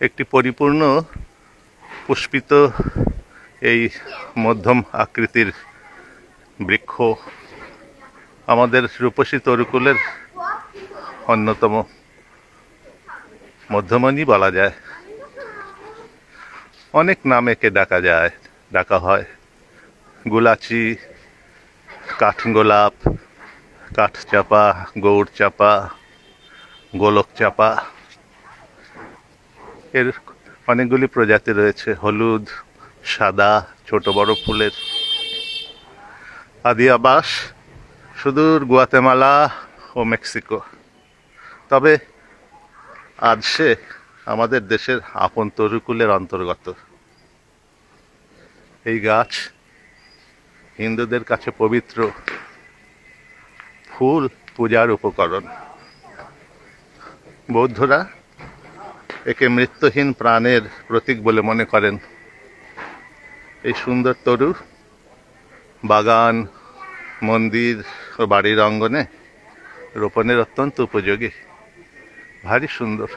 একটি পরিপূর্ণ পুষ্পিত এই মধ্যম আকৃতির বৃক্ষ আমাদের রূপসী তরুকুলের অন্যতম মধ্যমণি বলা যায়। অনেক নামে একে ডাকা হয়। গুলাচি, কাঠগোলাপ, কাঠচাপা, গৌড় চাপা, গোলক চাপা, এর অনেকগুলি প্রজাতি রয়েছে। হলুদ, সাদা, ছোট বড় ফুলের আদি আবাস সুদূর গুয়াতেমালা ও মেক্সিকো। তবে আজ সে আমাদের দেশের আপন তরুকুলের অন্তর্গত। এই গাছ হিন্দুদের কাছে পবিত্র, ফুল পূজার উপকরণ। বৌদ্ধরা একে মৃত্যুহীন প্রাণের প্রতীক বলে মনে করেন। এই সুন্দর তরু বাগান, মন্দির ও বাড়ির অঙ্গনে রোপণের অত্যন্ত উপযোগী, ভারী সুন্দর।